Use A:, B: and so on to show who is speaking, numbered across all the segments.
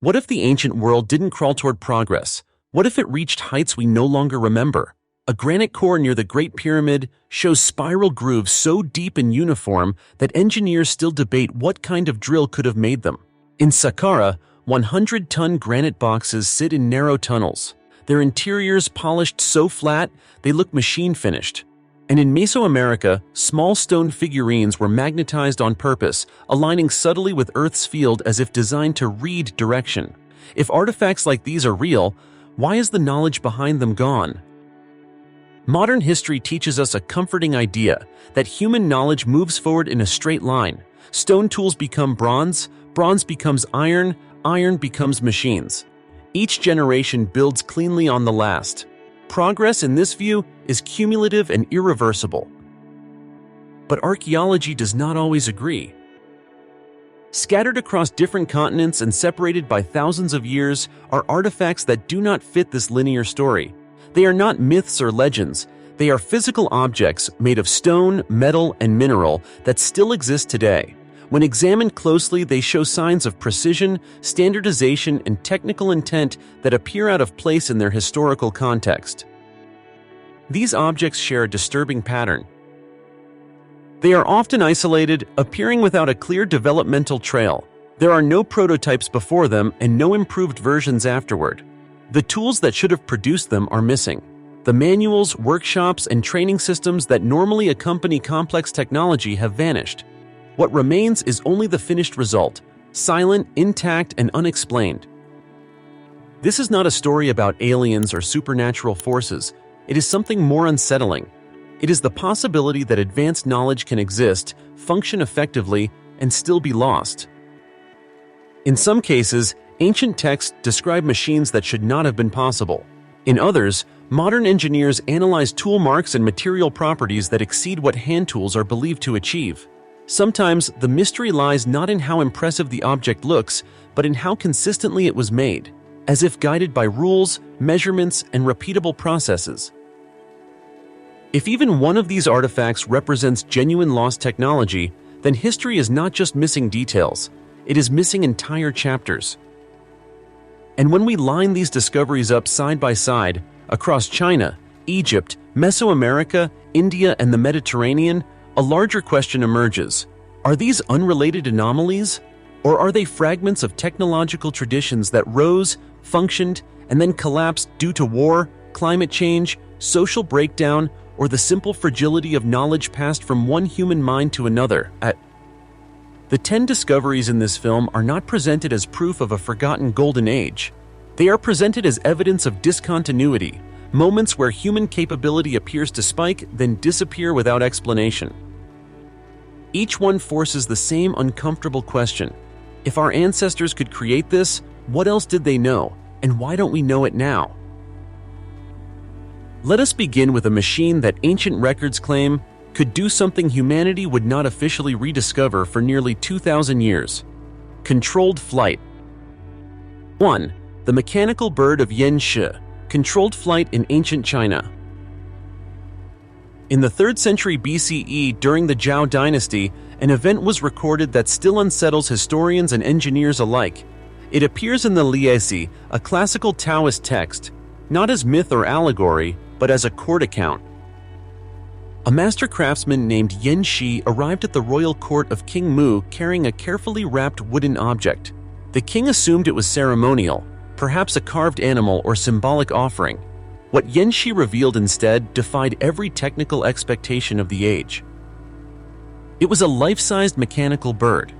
A: What if the ancient world didn't crawl toward progress? What if it reached heights we no longer remember? A granite core near the Great Pyramid shows spiral grooves so deep and uniform that engineers still debate what kind of drill could have made them. In Saqqara, 100-ton granite boxes sit in narrow tunnels, their interiors polished so flat they look machine-finished. And in Mesoamerica, small stone figurines were magnetized on purpose, aligning subtly with Earth's field as if designed to read direction. If artifacts like these are real, why is the knowledge behind them gone? Modern history teaches us a comforting idea that human knowledge moves forward in a straight line. Stone tools become bronze, bronze becomes iron, iron becomes machines. Each generation builds cleanly on the last. Progress in this view is cumulative and irreversible. But archaeology does not always agree. Scattered across different continents and separated by thousands of years are artifacts that do not fit this linear story. They are not myths or legends. They are physical objects made of stone, metal, and mineral that still exist today. When examined closely, they show signs of precision, standardization, and technical intent that appear out of place in their historical context. These objects share a disturbing pattern. They are often isolated, appearing without a clear developmental trail. There are no prototypes before them and no improved versions afterward. The tools that should have produced them are missing. The manuals, workshops, and training systems that normally accompany complex technology have vanished. What remains is only the finished result, silent, intact, and unexplained. This is not a story about aliens or supernatural forces. It is something more unsettling. It is the possibility that advanced knowledge can exist, function effectively, and still be lost. In some cases, ancient texts describe machines that should not have been possible. In others, modern engineers analyze tool marks and material properties that exceed what hand tools are believed to achieve. Sometimes, the mystery lies not in how impressive the object looks, but in how consistently it was made, as if guided by rules, measurements, and repeatable processes. If even one of these artifacts represents genuine lost technology, then history is not just missing details, it is missing entire chapters. And when we line these discoveries up side by side, across China, Egypt, Mesoamerica, India, and the Mediterranean, a larger question emerges. Are these unrelated anomalies? Or are they fragments of technological traditions that rose, functioned, and then collapsed due to war, climate change, social breakdown, or the simple fragility of knowledge passed from one human mind to another? The 10 discoveries in this film are not presented as proof of a forgotten golden age. They are presented as evidence of discontinuity, moments where human capability appears to spike, then disappear without explanation. Each one forces the same uncomfortable question. If our ancestors could create this, what else did they know, and why don't we know it now? Let us begin with a machine that ancient records claim could do something humanity would not officially rediscover for nearly 2,000 years. Controlled flight. 1. The mechanical bird of Yanshi. Controlled flight in ancient China. In the 3rd century BCE, during the Zhou dynasty, an event was recorded that still unsettles historians and engineers alike. It appears in the Liesi, a classical Taoist text, not as myth or allegory, but as a court account. A master craftsman named Yan Shi arrived at the royal court of King Mu carrying a carefully wrapped wooden object. The king assumed it was ceremonial, perhaps a carved animal or symbolic offering. What Yan Shi revealed instead defied every technical expectation of the age. It was a life-sized mechanical bird.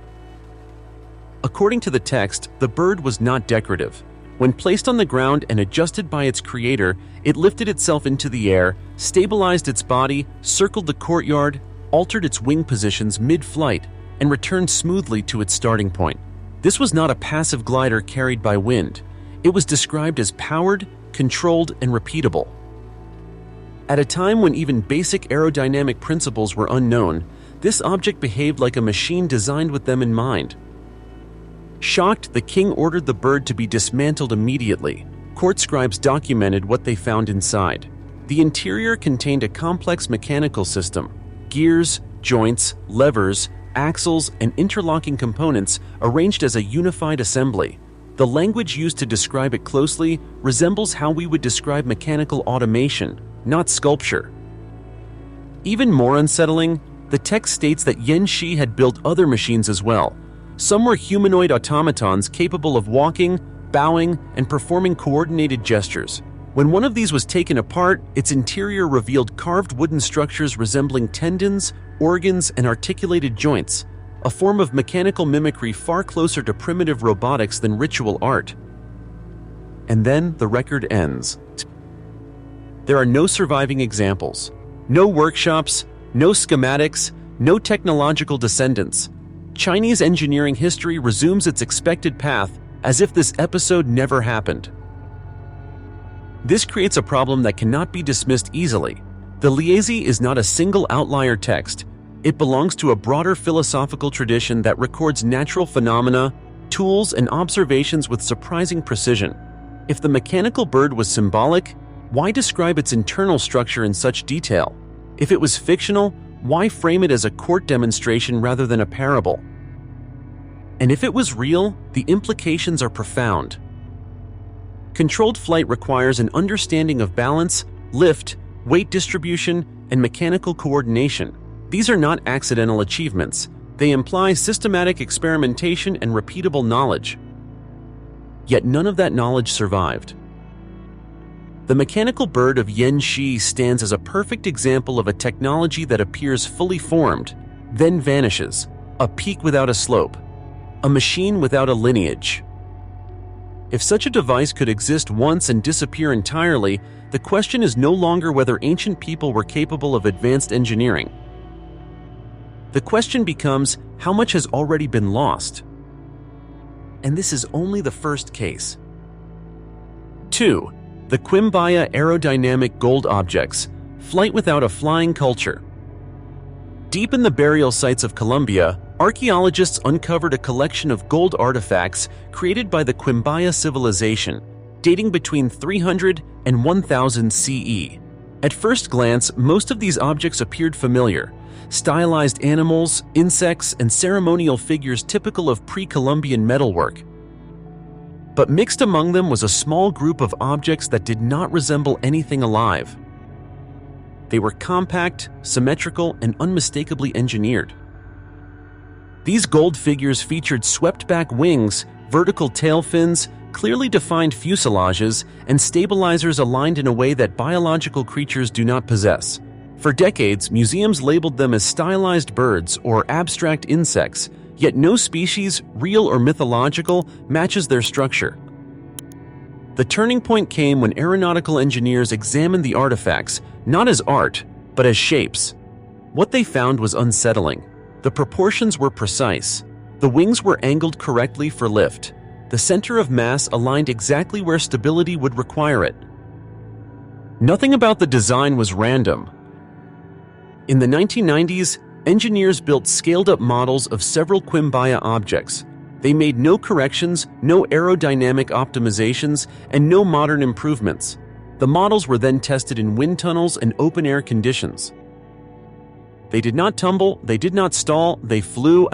A: According to the text, the bird was not decorative. When placed on the ground and adjusted by its creator, it lifted itself into the air, stabilized its body, circled the courtyard, altered its wing positions mid-flight, and returned smoothly to its starting point. This was not a passive glider carried by wind. It was described as powered, controlled, and repeatable. At a time when even basic aerodynamic principles were unknown, this object behaved like a machine designed with them in mind. Shocked, the king ordered the bird to be dismantled immediately. Court scribes documented what they found inside. The interior contained a complex mechanical system: gears, joints, levers, axles, and interlocking components arranged as a unified assembly. The language used to describe it closely resembles how we would describe mechanical automation, not sculpture. Even more unsettling, the text states that Yan Shi had built other machines as well. Some were humanoid automatons capable of walking, bowing, and performing coordinated gestures. When one of these was taken apart, its interior revealed carved wooden structures resembling tendons, organs, and articulated joints, a form of mechanical mimicry far closer to primitive robotics than ritual art. And then the record ends. There are no surviving examples, no workshops, no schematics, no technological descendants. Chinese engineering history resumes its expected path as if this episode never happened. This creates a problem that cannot be dismissed easily. The Liezi is not a single outlier text. It belongs to a broader philosophical tradition that records natural phenomena, tools, and observations with surprising precision. If the mechanical bird was symbolic, why describe its internal structure in such detail? If it was fictional, why frame it as a court demonstration rather than a parable? And if it was real, the implications are profound. Controlled flight requires an understanding of balance, lift, weight distribution, and mechanical coordination. These are not accidental achievements. They imply systematic experimentation and repeatable knowledge. Yet none of that knowledge survived. The mechanical bird of Yan Shi stands as a perfect example of a technology that appears fully formed, then vanishes, a peak without a slope, a machine without a lineage. If such a device could exist once and disappear entirely, the question is no longer whether ancient people were capable of advanced engineering. The question becomes, how much has already been lost? And this is only the first case. 2. The Quimbaya aerodynamic gold objects, flight without a flying culture. Deep in the burial sites of Colombia, archaeologists uncovered a collection of gold artifacts created by the Quimbaya civilization, dating between 300 and 1000 CE. At first glance, most of these objects appeared familiar: stylized animals, insects, and ceremonial figures typical of pre-Columbian metalwork. But mixed among them was a small group of objects that did not resemble anything alive. They were compact, symmetrical, and unmistakably engineered. These gold figures featured swept-back wings, vertical tail fins, clearly defined fuselages, and stabilizers aligned in a way that biological creatures do not possess. For decades, museums labeled them as stylized birds or abstract insects, yet no species, real or mythological, matches their structure. The turning point came when aeronautical engineers examined the artifacts, not as art, but as shapes. What they found was unsettling. The proportions were precise. The wings were angled correctly for lift. The center of mass aligned exactly where stability would require it. Nothing about the design was random. In the 1990s, engineers built scaled-up models of several Quimbaya objects. They made no corrections, no aerodynamic optimizations, and no modern improvements. The models were then tested in wind tunnels and open-air conditions. They did not tumble, they did not stall, they flew.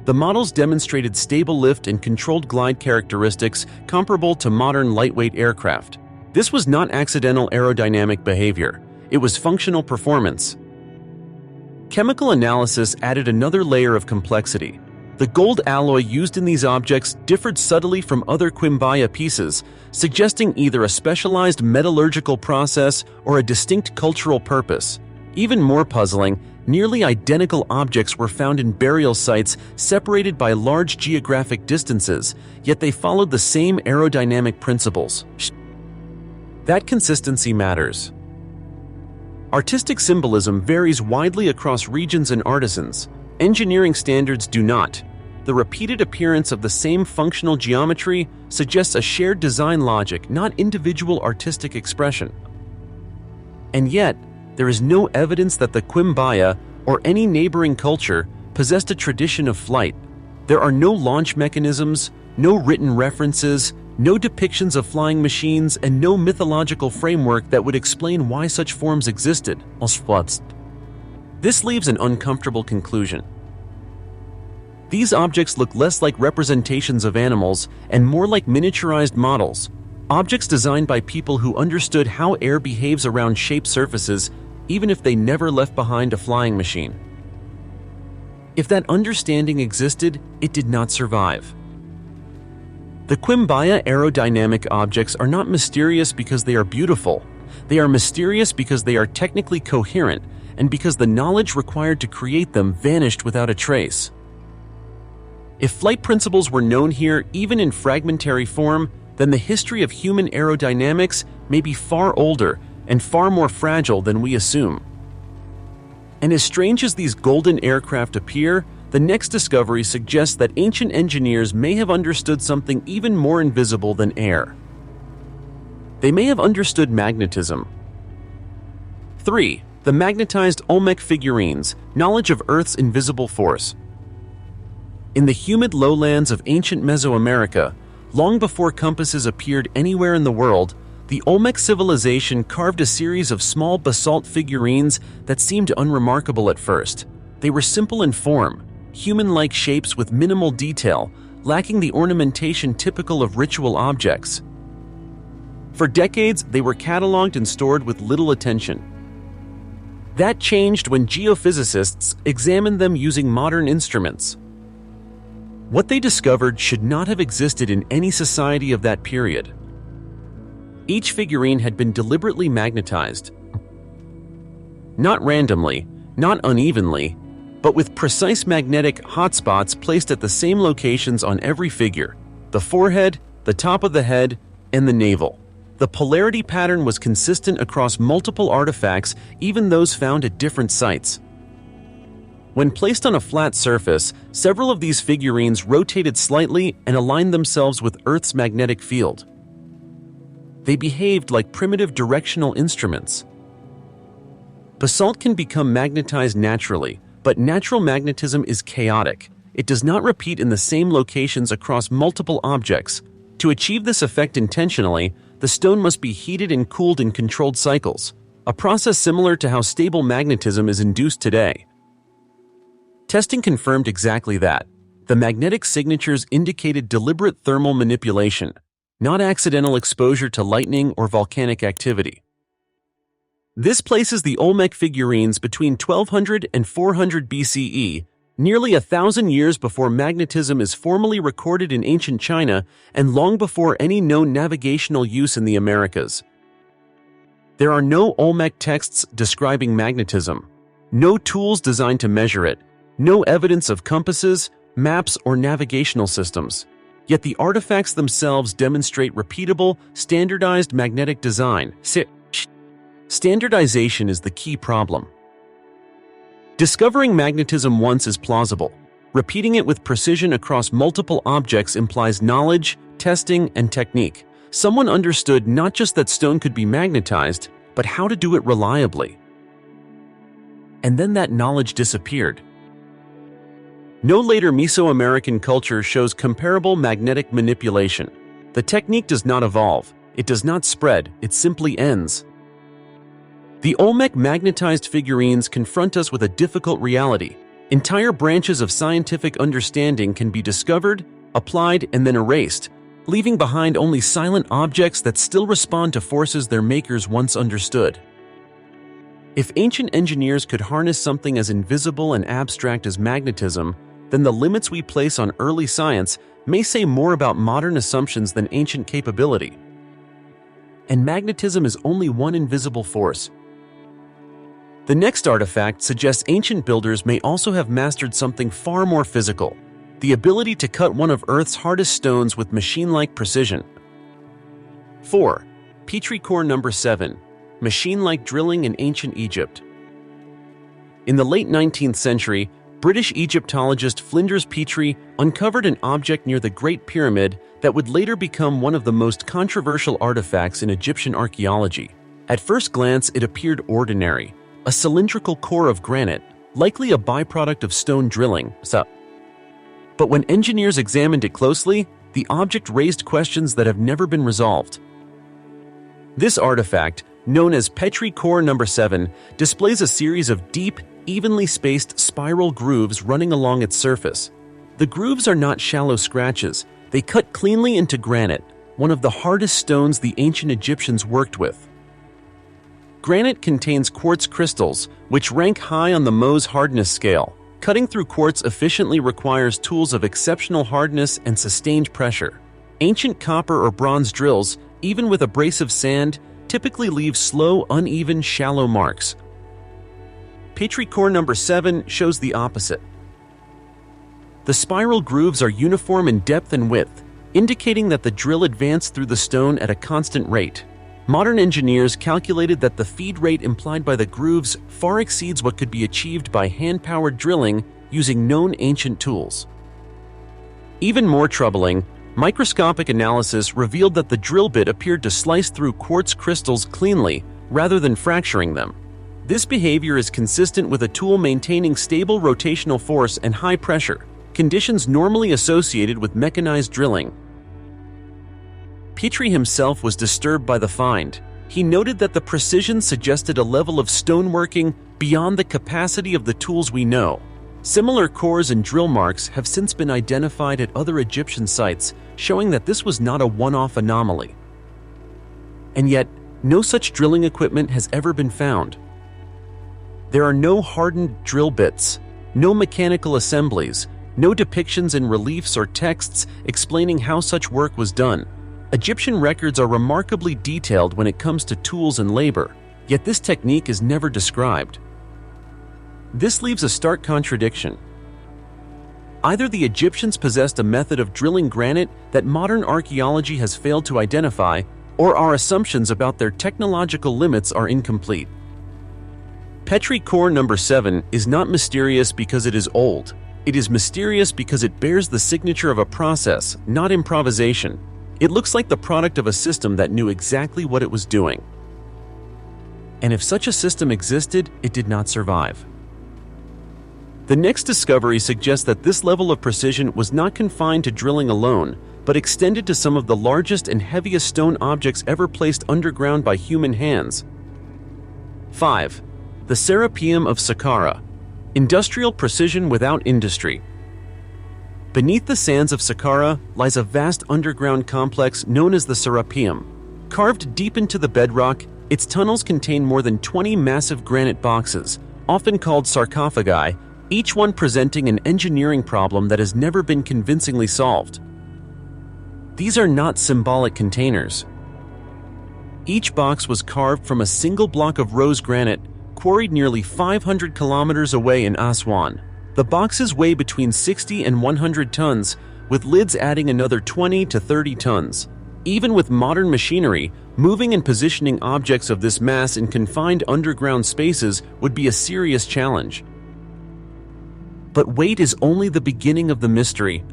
A: The models demonstrated stable lift and controlled glide characteristics comparable to modern lightweight aircraft. This was not accidental aerodynamic behavior. It was functional performance. Chemical analysis added another layer of complexity. The gold alloy used in these objects differed subtly from other Quimbaya pieces, suggesting either a specialized metallurgical process or a distinct cultural purpose. Even more puzzling, nearly identical objects were found in burial sites separated by large geographic distances, yet they followed the same aerodynamic principles. That consistency matters. Artistic symbolism varies widely across regions and artisans. Engineering standards do not. The repeated appearance of the same functional geometry suggests a shared design logic, not individual artistic expression. And yet, there is no evidence that the Quimbaya or any neighboring culture possessed a tradition of flight. There are no launch mechanisms, no written references, no depictions of flying machines, and no mythological framework that would explain why such forms existed. This leaves an uncomfortable conclusion. These objects look less like representations of animals and more like miniaturized models, objects designed by people who understood how air behaves around shaped surfaces, even if they never left behind a flying machine. If that understanding existed, it did not survive. The Quimbaya aerodynamic objects are not mysterious because they are beautiful. They are mysterious because they are technically coherent and because the knowledge required to create them vanished without a trace. If flight principles were known here even in fragmentary form, then the history of human aerodynamics may be far older and far more fragile than we assume. And as strange as these golden aircraft appear, the next discovery suggests that ancient engineers may have understood something even more invisible than air. They may have understood magnetism. 3. The magnetized Olmec figurines, knowledge of Earth's invisible force. In the humid lowlands of ancient Mesoamerica, long before compasses appeared anywhere in the world, the Olmec civilization carved a series of small basalt figurines that seemed unremarkable at first. They were simple in form, human-like shapes with minimal detail, lacking the ornamentation typical of ritual objects. For decades, they were cataloged and stored with little attention. That changed when geophysicists examined them using modern instruments. What they discovered should not have existed in any society of that period. Each figurine had been deliberately magnetized. Not randomly, not unevenly, but with precise magnetic hotspots placed at the same locations on every figure: the forehead, the top of the head, and the navel. The polarity pattern was consistent across multiple artifacts, even those found at different sites. When placed on a flat surface, several of these figurines rotated slightly and aligned themselves with Earth's magnetic field. They behaved like primitive directional instruments. Basalt can become magnetized naturally, but natural magnetism is chaotic. It does not repeat in the same locations across multiple objects. To achieve this effect intentionally, the stone must be heated and cooled in controlled cycles, a process similar to how stable magnetism is induced today. Testing confirmed exactly that. The magnetic signatures indicated deliberate thermal manipulation, not accidental exposure to lightning or volcanic activity. This places the Olmec figurines between 1200 and 400 BCE, nearly 1,000 years before magnetism is formally recorded in ancient China and long before any known navigational use in the Americas. There are no Olmec texts describing magnetism, no tools designed to measure it, no evidence of compasses, maps, or navigational systems. Yet the artifacts themselves demonstrate repeatable, standardized magnetic design. Standardization is the key problem. Discovering magnetism once is plausible. Repeating it with precision across multiple objects implies knowledge, testing, and technique. Someone understood not just that stone could be magnetized, but how to do it reliably. And then that knowledge disappeared. No later Mesoamerican culture shows comparable magnetic manipulation. The technique does not evolve, it does not spread, it simply ends. The Olmec magnetized figurines confront us with a difficult reality. Entire branches of scientific understanding can be discovered, applied, and then erased, leaving behind only silent objects that still respond to forces their makers once understood. If ancient engineers could harness something as invisible and abstract as magnetism, then the limits we place on early science may say more about modern assumptions than ancient capability. And magnetism is only one invisible force. The next artifact suggests ancient builders may also have mastered something far more physical: the ability to cut one of Earth's hardest stones with machine-like precision. 4. Petrie core number 7. Machine-like drilling in ancient Egypt. In the late 19th century, British Egyptologist Flinders Petrie uncovered an object near the Great Pyramid that would later become one of the most controversial artifacts in Egyptian archaeology. At first glance, it appeared ordinary, a cylindrical core of granite, likely a byproduct of stone drilling. But when engineers examined it closely, the object raised questions that have never been resolved. This artifact, known as Petrie core number 7, displays a series of deep, evenly spaced spiral grooves running along its surface. The grooves are not shallow scratches. They cut cleanly into granite, one of the hardest stones the ancient Egyptians worked with. Granite contains quartz crystals, which rank high on the Mohs hardness scale. Cutting through quartz efficiently requires tools of exceptional hardness and sustained pressure. Ancient copper or bronze drills, even with abrasive sand, typically leave slow, uneven, shallow marks. Petrichor number 7 shows the opposite. The spiral grooves are uniform in depth and width, indicating that the drill advanced through the stone at a constant rate. Modern engineers calculated that the feed rate implied by the grooves far exceeds what could be achieved by hand-powered drilling using known ancient tools. Even more troubling, microscopic analysis revealed that the drill bit appeared to slice through quartz crystals cleanly rather than fracturing them. This behavior is consistent with a tool maintaining stable rotational force and high pressure, conditions normally associated with mechanized drilling. Petrie himself was disturbed by the find. He noted that the precision suggested a level of stoneworking beyond the capacity of the tools we know. Similar cores and drill marks have since been identified at other Egyptian sites, showing that this was not a one-off anomaly. And yet, no such drilling equipment has ever been found. There are no hardened drill bits, no mechanical assemblies, no depictions in reliefs or texts explaining how such work was done. Egyptian records are remarkably detailed when it comes to tools and labor, yet this technique is never described. This leaves a stark contradiction. Either the Egyptians possessed a method of drilling granite that modern archaeology has failed to identify, or our assumptions about their technological limits are incomplete. Petrichor number 7 is not mysterious because it is old. It is mysterious because it bears the signature of a process, not improvisation. It looks like the product of a system that knew exactly what it was doing. And if such a system existed, it did not survive. The next discovery suggests that this level of precision was not confined to drilling alone, but extended to some of the largest and heaviest stone objects ever placed underground by human hands. 5. The Serapeum of Saqqara. Industrial precision without industry. Beneath the sands of Saqqara lies a vast underground complex known as the Serapeum. Carved deep into the bedrock, its tunnels contain more than 20 massive granite boxes, often called sarcophagi, each one presenting an engineering problem that has never been convincingly solved. These are not symbolic containers. Each box was carved from a single block of rose granite, quarried nearly 500 kilometers away in Aswan. The boxes weigh between 60 and 100 tons, with lids adding another 20 to 30 tons. Even with modern machinery, moving and positioning objects of this mass in confined underground spaces would be a serious challenge. But weight is only the beginning of the mystery.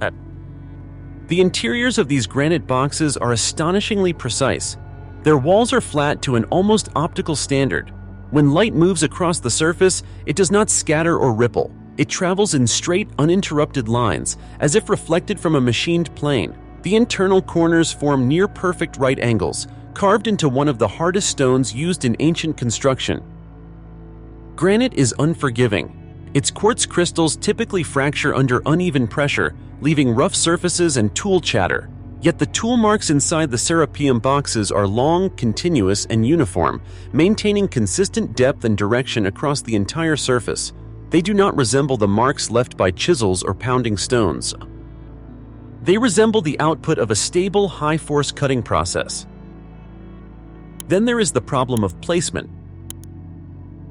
A: The interiors of these granite boxes are astonishingly precise. Their walls are flat to an almost optical standard. When light moves across the surface, it does not scatter or ripple. It travels in straight, uninterrupted lines, as if reflected from a machined plane. The internal corners form near-perfect right angles, carved into one of the hardest stones used in ancient construction. Granite is unforgiving. Its quartz crystals typically fracture under uneven pressure, leaving rough surfaces and tool chatter. Yet the tool marks inside the Serapeum boxes are long, continuous, and uniform, maintaining consistent depth and direction across the entire surface. They do not resemble the marks left by chisels or pounding stones. They resemble the output of a stable, high-force cutting process. Then there is the problem of placement.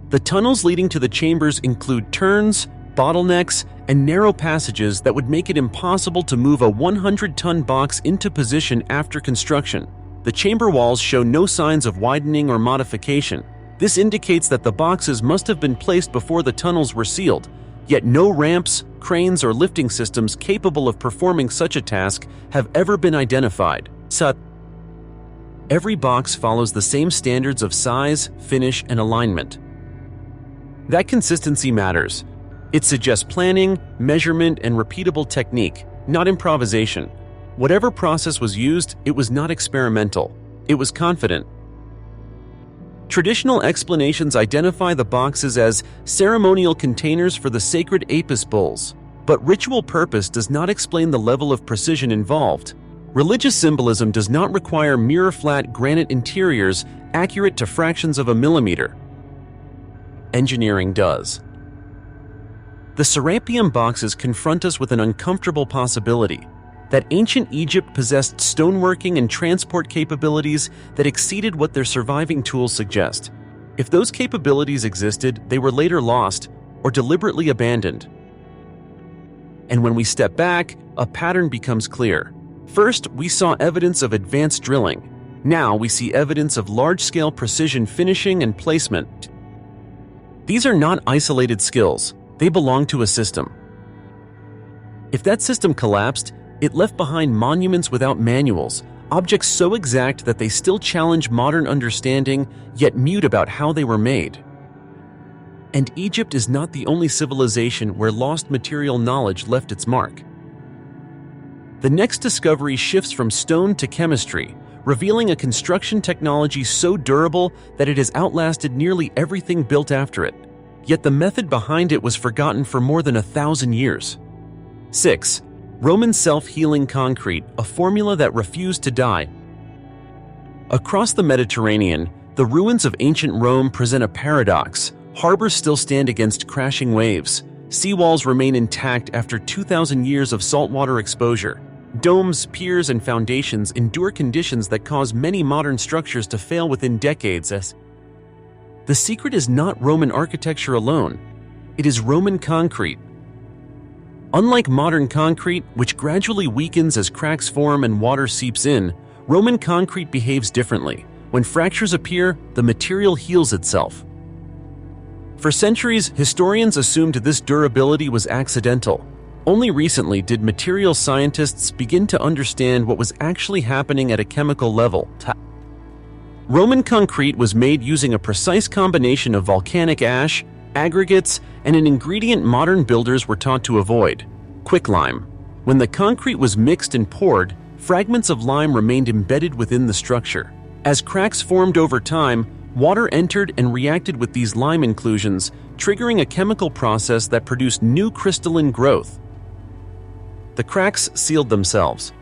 A: The tunnels leading to the chambers include turns, bottlenecks, and narrow passages that would make it impossible to move a 100-ton box into position after construction. The chamber walls show no signs of widening or modification. This indicates that the boxes must have been placed before the tunnels were sealed, yet no ramps, cranes, or lifting systems capable of performing such a task have ever been identified. Every box follows the same standards of size, finish, and alignment. That consistency matters. It suggests planning, measurement, and repeatable technique, not improvisation. Whatever process was used, it was not experimental. It was confident. Traditional explanations identify the boxes as ceremonial containers for the sacred Apis bulls. But ritual purpose does not explain the level of precision involved. Religious symbolism does not require mirror-flat granite interiors accurate to fractions of a millimeter. Engineering does. The Serapeum boxes confront us with an uncomfortable possibility: that ancient Egypt possessed stoneworking and transport capabilities that exceeded what their surviving tools suggest. If those capabilities existed, they were later lost or deliberately abandoned. And when we step back, a pattern becomes clear. First, we saw evidence of advanced drilling. Now we see evidence of large-scale precision finishing and placement. These are not isolated skills. They belong to a system. If that system collapsed, it left behind monuments without manuals, objects so exact that they still challenge modern understanding, yet mute about how they were made. And Egypt is not the only civilization where lost material knowledge left its mark. The next discovery shifts from stone to chemistry, revealing a construction technology so durable that it has outlasted nearly everything built after it. Yet the method behind it was forgotten for more than 1,000 years. 6. Roman self-healing concrete, a formula that refused to die. Across the Mediterranean, the ruins of ancient Rome present a paradox. Harbors still stand against crashing waves. Seawalls remain intact after 2,000 years of saltwater exposure. Domes, piers, and foundations endure conditions that cause many modern structures to fail within decades. The secret is not Roman architecture alone. It is Roman concrete. Unlike modern concrete, which gradually weakens as cracks form and water seeps in, Roman concrete behaves differently. When fractures appear, the material heals itself. For centuries, historians assumed this durability was accidental. Only recently did material scientists begin to understand what was actually happening at a chemical level. Roman concrete was made using a precise combination of volcanic ash, aggregates, and an ingredient modern builders were taught to avoid: quicklime. When the concrete was mixed and poured, fragments of lime remained embedded within the structure. As cracks formed over time, water entered and reacted with these lime inclusions, triggering a chemical process that produced new crystalline growth. The cracks sealed themselves.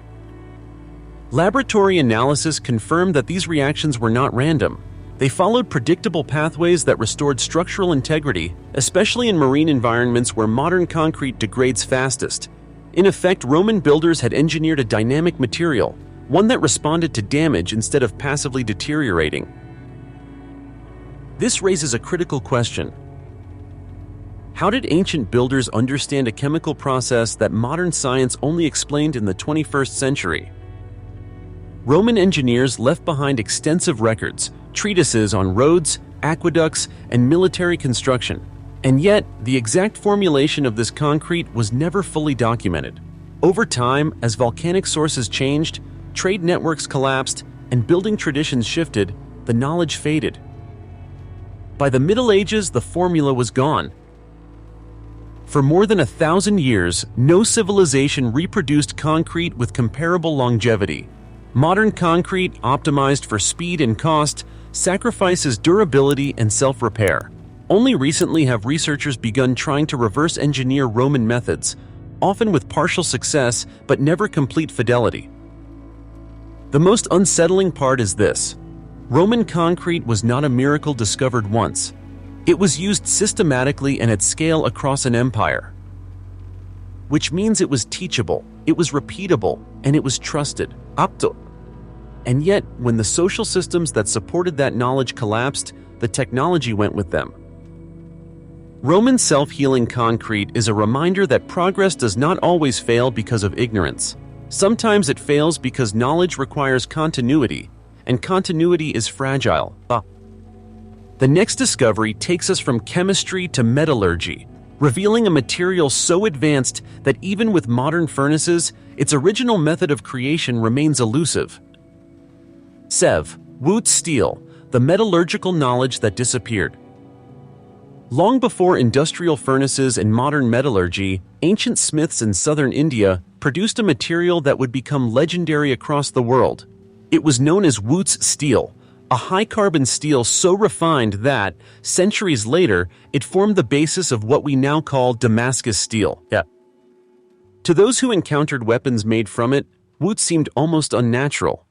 A: Laboratory analysis confirmed that these reactions were not random. They followed predictable pathways that restored structural integrity, especially in marine environments where modern concrete degrades fastest. In effect, Roman builders had engineered a dynamic material, one that responded to damage instead of passively deteriorating. This raises a critical question. How did ancient builders understand a chemical process that modern science only explained in the 21st century? Roman engineers left behind extensive records, treatises on roads, aqueducts, and military construction. And yet, the exact formulation of this concrete was never fully documented. Over time, as volcanic sources changed, trade networks collapsed, and building traditions shifted, the knowledge faded. By the Middle Ages, the formula was gone. For more than 1,000 years, no civilization reproduced concrete with comparable longevity. Modern concrete, optimized for speed and cost, sacrifices durability and self-repair. Only recently have researchers begun trying to reverse engineer Roman methods, often with partial success but never complete fidelity. The most unsettling part is this: Roman concrete was not a miracle discovered once. It was used systematically and at scale across an empire. Which means it was teachable, it was repeatable, and it was trusted. And yet, when the social systems that supported that knowledge collapsed, the technology went with them. Roman self-healing concrete is a reminder that progress does not always fail because of ignorance. Sometimes it fails because knowledge requires continuity, and continuity is fragile. The next discovery takes us from chemistry to metallurgy, revealing a material so advanced that even with modern furnaces, its original method of creation remains elusive. Wootz steel, the metallurgical knowledge that disappeared. Long before industrial furnaces and modern metallurgy, ancient smiths in southern India produced a material that would become legendary across the world. It was known as Wootz steel, a high-carbon steel so refined that, centuries later, it formed the basis of what we now call Damascus steel. To those who encountered weapons made from it, wood seemed almost unnatural.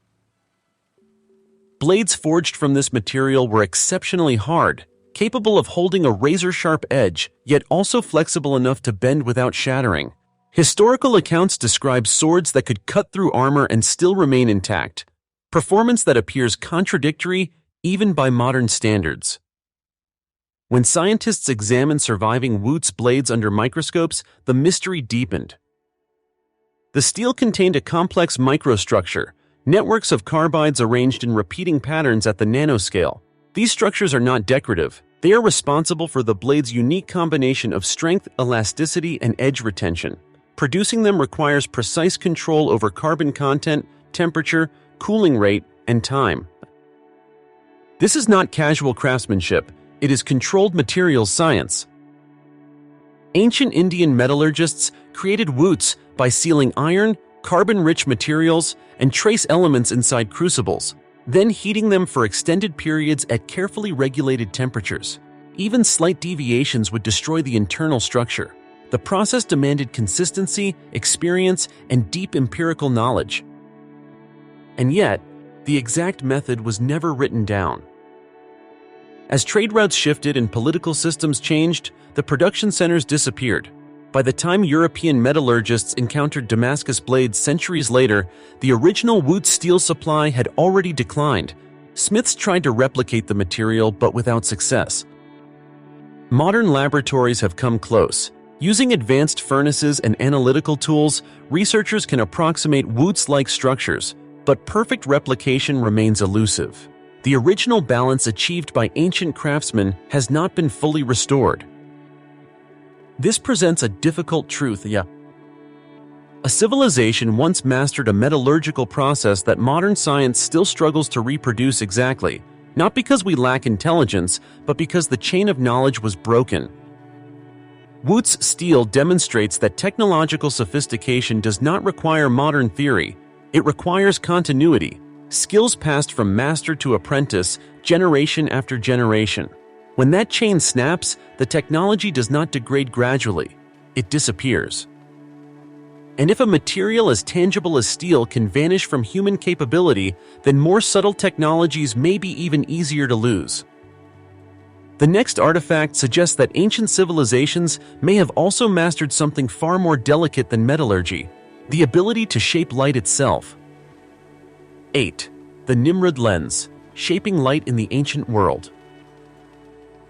A: Blades forged from this material were exceptionally hard, capable of holding a razor-sharp edge, yet also flexible enough to bend without shattering. Historical accounts describe swords that could cut through armor and still remain intact, performance that appears contradictory even by modern standards. When scientists examined surviving Woot's blades under microscopes, the mystery deepened. The steel contained a complex microstructure, networks of carbides arranged in repeating patterns at the nanoscale. These structures are not decorative. They are responsible for the blade's unique combination of strength, elasticity, and edge retention. Producing them requires precise control over carbon content, temperature, cooling rate, and time. This is not casual craftsmanship. It is controlled materials science. Ancient Indian metallurgists created woots by sealing iron, carbon-rich materials, and trace elements inside crucibles, then heating them for extended periods at carefully regulated temperatures. Even slight deviations would destroy the internal structure. The process demanded consistency, experience, and deep empirical knowledge. And yet, the exact method was never written down. As trade routes shifted and political systems changed, the production centers disappeared. By the time European metallurgists encountered Damascus blades centuries later, the original Woot steel supply had already declined. Smiths tried to replicate the material, but without success. Modern laboratories have come close. Using advanced furnaces and analytical tools, researchers can approximate Woots-like structures, but perfect replication remains elusive. The original balance achieved by ancient craftsmen has not been fully restored. This presents a difficult truth. A civilization once mastered a metallurgical process that modern science still struggles to reproduce exactly, not because we lack intelligence, but because the chain of knowledge was broken. Woot's steel demonstrates that technological sophistication does not require modern theory. It requires continuity, skills passed from master to apprentice, generation after generation. When that chain snaps, the technology does not degrade gradually, it disappears. And if a material as tangible as steel can vanish from human capability, then more subtle technologies may be even easier to lose. The next artifact suggests that ancient civilizations may have also mastered something far more delicate than metallurgy, the ability to shape light itself. 8. The Nimrud lens, shaping light in the ancient world.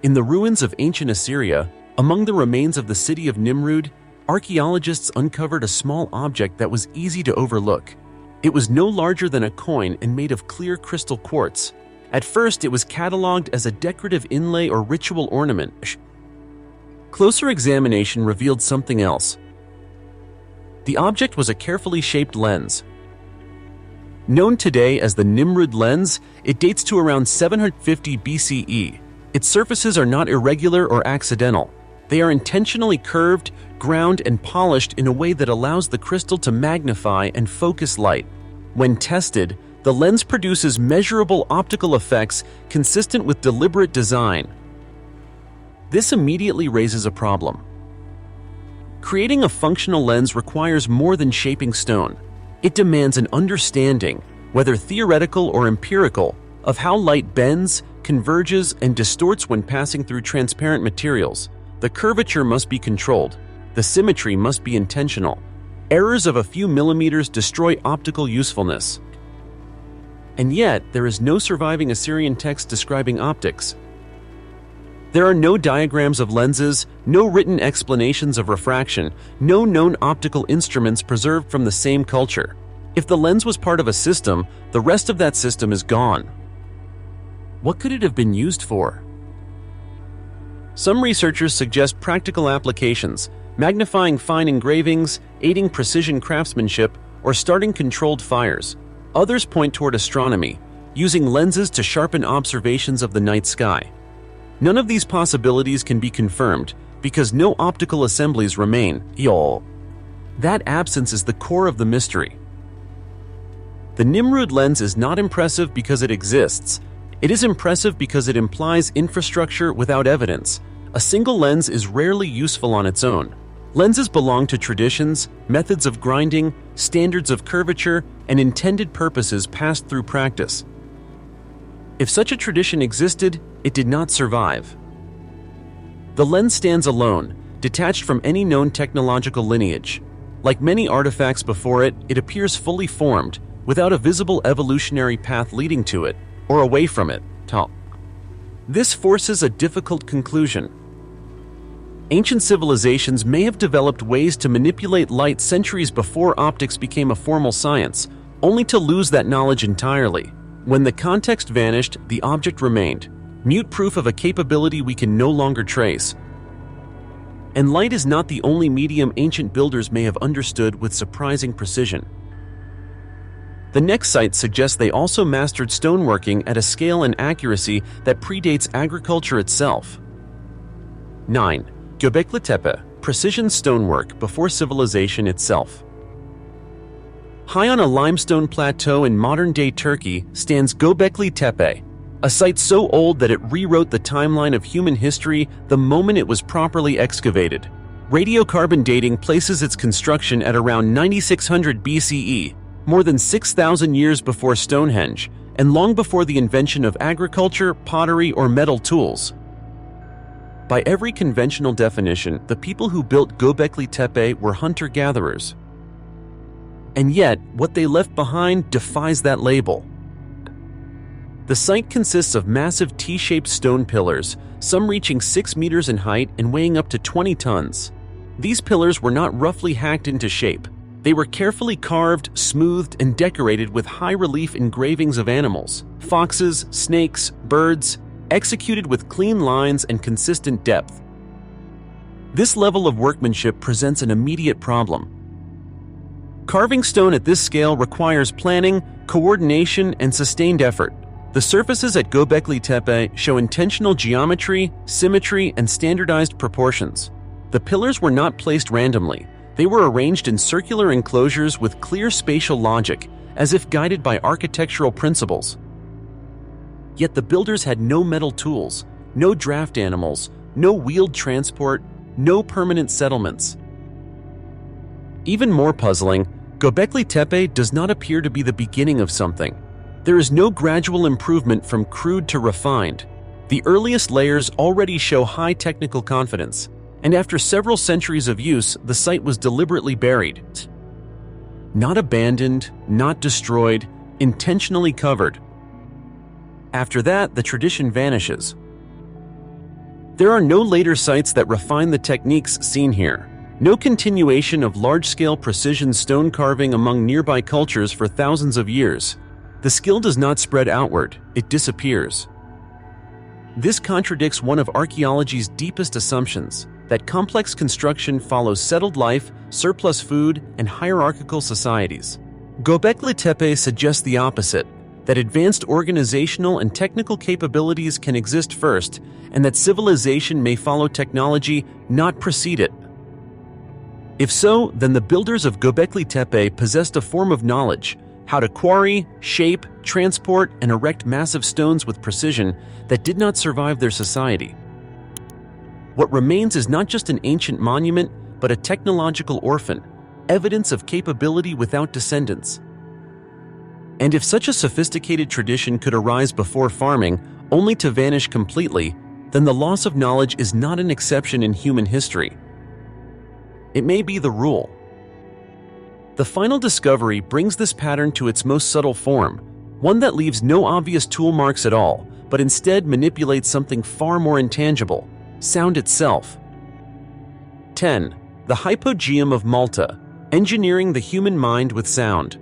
A: In the ruins of ancient Assyria, among the remains of the city of Nimrud, archaeologists uncovered a small object that was easy to overlook. It was no larger than a coin and made of clear crystal quartz. At first, it was catalogued as a decorative inlay or ritual ornament. Closer examination revealed something else. The object was a carefully shaped lens. Known today as the Nimrud lens, it dates to around 750 BCE. Its surfaces are not irregular or accidental. They are intentionally curved, ground, and polished in a way that allows the crystal to magnify and focus light. When tested, the lens produces measurable optical effects consistent with deliberate design. This immediately raises a problem. Creating a functional lens requires more than shaping stone. It demands an understanding, whether theoretical or empirical, of how light bends, converges, and distorts when passing through transparent materials. The curvature must be controlled. The symmetry must be intentional. Errors of a few millimeters destroy optical usefulness. And yet, there is no surviving Assyrian text describing optics. There are no diagrams of lenses, no written explanations of refraction, no known optical instruments preserved from the same culture. If the lens was part of a system, the rest of that system is gone. What could it have been used for? Some researchers suggest practical applications, magnifying fine engravings, aiding precision craftsmanship, or starting controlled fires. Others point toward astronomy, using lenses to sharpen observations of the night sky. None of these possibilities can be confirmed because no optical assemblies remain. That absence is the core of the mystery. The Nimrud lens is not impressive because it exists. It is impressive because it implies infrastructure without evidence. A single lens is rarely useful on its own. Lenses belong to traditions, methods of grinding, standards of curvature, and intended purposes passed through practice. If such a tradition existed, it did not survive. The lens stands alone, detached from any known technological lineage. Like many artifacts before it, it appears fully formed, without a visible evolutionary path leading to it, or away from it. This forces a difficult conclusion. Ancient civilizations may have developed ways to manipulate light centuries before optics became a formal science, only to lose that knowledge entirely. When the context vanished, the object remained, mute proof of a capability we can no longer trace. And light is not the only medium ancient builders may have understood with surprising precision. The next site suggests they also mastered stoneworking at a scale and accuracy that predates agriculture itself. 9. Göbekli Tepe, precision stonework before civilization itself. High on a limestone plateau in modern-day Turkey stands Göbekli Tepe, a site so old that it rewrote the timeline of human history the moment it was properly excavated. Radiocarbon dating places its construction at around 9600 BCE, more than 6,000 years before Stonehenge, and long before the invention of agriculture, pottery, or metal tools. By every conventional definition, the people who built Göbekli Tepe were hunter-gatherers. And yet, what they left behind defies that label. The site consists of massive T-shaped stone pillars, some reaching 6 meters in height and weighing up to 20 tons. These pillars were not roughly hacked into shape. They were carefully carved, smoothed, and decorated with high-relief engravings of animals, foxes, snakes, birds, executed with clean lines and consistent depth. This level of workmanship presents an immediate problem. Carving stone at this scale requires planning, coordination, and sustained effort. The surfaces at Göbekli Tepe show intentional geometry, symmetry, and standardized proportions. The pillars were not placed randomly. They were arranged in circular enclosures with clear spatial logic, as if guided by architectural principles. Yet the builders had no metal tools, no draft animals, no wheeled transport, no permanent settlements. Even more puzzling, Göbekli Tepe does not appear to be the beginning of something. There is no gradual improvement from crude to refined. The earliest layers already show high technical confidence, and after several centuries of use, the site was deliberately buried. Not abandoned, not destroyed, intentionally covered. After that, the tradition vanishes. There are no later sites that refine the techniques seen here. No continuation of large-scale precision stone carving among nearby cultures for thousands of years. The skill does not spread outward, it disappears. This contradicts one of archaeology's deepest assumptions, that complex construction follows settled life, surplus food, and hierarchical societies. Göbekli Tepe suggests the opposite, that advanced organizational and technical capabilities can exist first, and that civilization may follow technology, not precede it. If so, then the builders of Göbekli Tepe possessed a form of knowledge, how to quarry, shape, transport, and erect massive stones with precision that did not survive their society. What remains is not just an ancient monument, but a technological orphan, evidence of capability without descendants. And if such a sophisticated tradition could arise before farming, only to vanish completely, then the loss of knowledge is not an exception in human history. It may be the rule. The final discovery brings this pattern to its most subtle form, one that leaves no obvious tool marks at all, but instead manipulates something far more intangible, sound itself. 10. The Hypogeum of Malta, engineering the human mind with sound.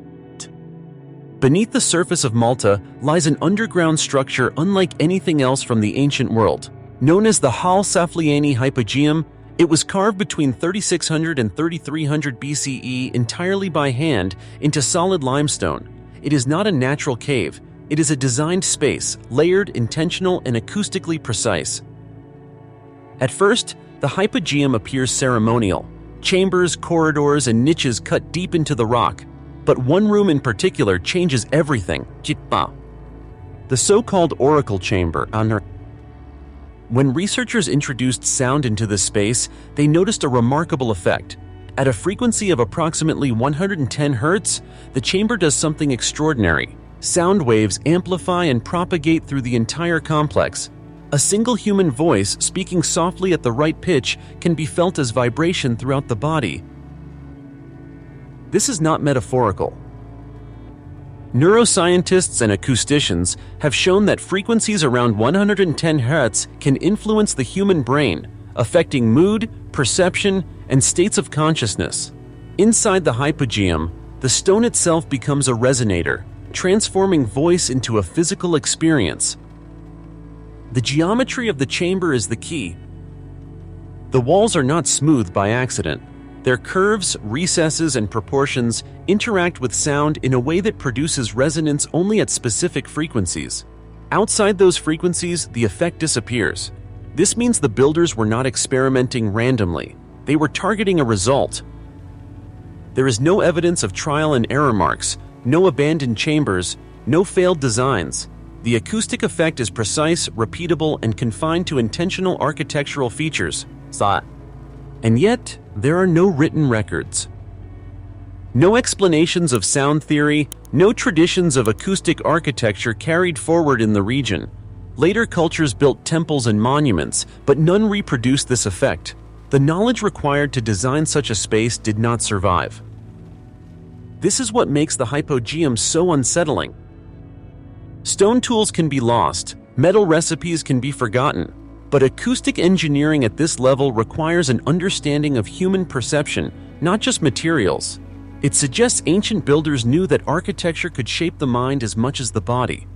A: Beneath the surface of Malta lies an underground structure unlike anything else from the ancient world. Known as the Hal Saflieni Hypogeum, it was carved between 3600 and 3300 BCE entirely by hand into solid limestone. It is not a natural cave. It is a designed space, layered, intentional, and acoustically precise. At first, the hypogeum appears ceremonial. Chambers, corridors, and niches cut deep into the rock. But one room in particular changes everything. The so-called oracle chamber. When researchers introduced sound into this space, they noticed a remarkable effect. At a frequency of approximately 110 Hz, the chamber does something extraordinary. Sound waves amplify and propagate through the entire complex. A single human voice speaking softly at the right pitch can be felt as vibration throughout the body. This is not metaphorical. Neuroscientists and acousticians have shown that frequencies around 110 Hz can influence the human brain, affecting mood, perception, and states of consciousness. Inside the hypogeum, the stone itself becomes a resonator, transforming voice into a physical experience. The geometry of the chamber is the key. The walls are not smooth by accident. Their curves, recesses, and proportions interact with sound in a way that produces resonance only at specific frequencies. Outside those frequencies, the effect disappears. This means the builders were not experimenting randomly. They were targeting a result. There is no evidence of trial and error marks, no abandoned chambers, no failed designs. The acoustic effect is precise, repeatable, and confined to intentional architectural features. And yet, there are no written records. No explanations of sound theory, no traditions of acoustic architecture carried forward in the region. Later cultures built temples and monuments, but none reproduced this effect. The knowledge required to design such a space did not survive. This is what makes the hypogeum so unsettling. Stone tools can be lost, metal recipes can be forgotten, but acoustic engineering at this level requires an understanding of human perception, not just materials. It suggests ancient builders knew that architecture could shape the mind as much as the body.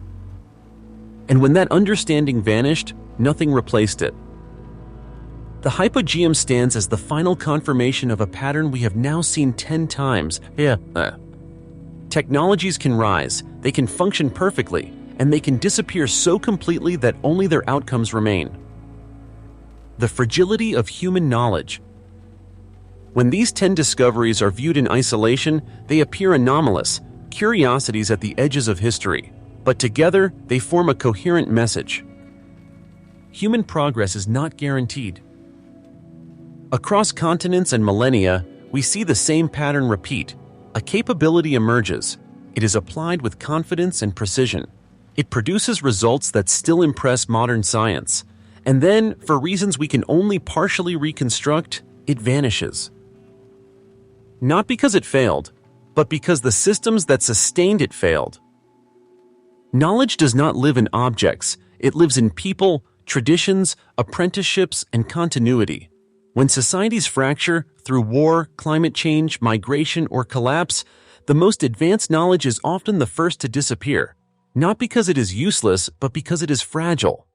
A: And when that understanding vanished, nothing replaced it. The hypogeum stands as the final confirmation of a pattern we have now seen 10 times. Technologies can rise, they can function perfectly, and they can disappear so completely that only their outcomes remain. The fragility of human knowledge. When these 10 discoveries are viewed in isolation, they appear anomalous, curiosities at the edges of history. But together, they form a coherent message. Human progress is not guaranteed. Across continents and millennia, we see the same pattern repeat. A capability emerges. It is applied with confidence and precision. It produces results that still impress modern science. And then, for reasons we can only partially reconstruct, it vanishes. Not because it failed, but because the systems that sustained it failed. Knowledge does not live in objects, it lives in people, traditions, apprenticeships, and continuity. When societies fracture through war, climate change, migration, or collapse, the most advanced knowledge is often the first to disappear, not because it is useless, but because it is fragile.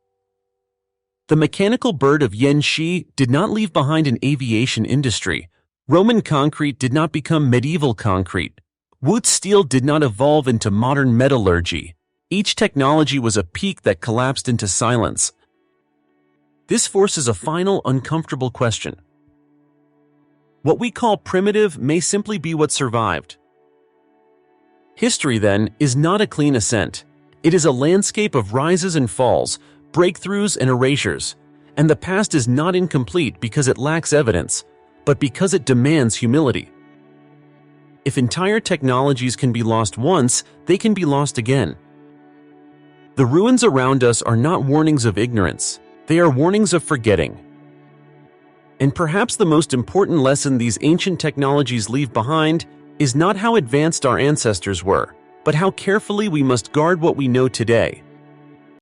A: The mechanical bird of Yanxi did not leave behind an aviation industry. Roman concrete did not become medieval concrete. Wood steel did not evolve into modern metallurgy. Each technology was a peak that collapsed into silence. This forces a final, uncomfortable question. What we call primitive may simply be what survived. History, then, is not a clean ascent. It is a landscape of rises and falls, breakthroughs and erasures. And the past is not incomplete because it lacks evidence, but because it demands humility. If entire technologies can be lost once, they can be lost again. The ruins around us are not warnings of ignorance. They are warnings of forgetting. And perhaps the most important lesson these ancient technologies leave behind is not how advanced our ancestors were, but how carefully we must guard what we know today.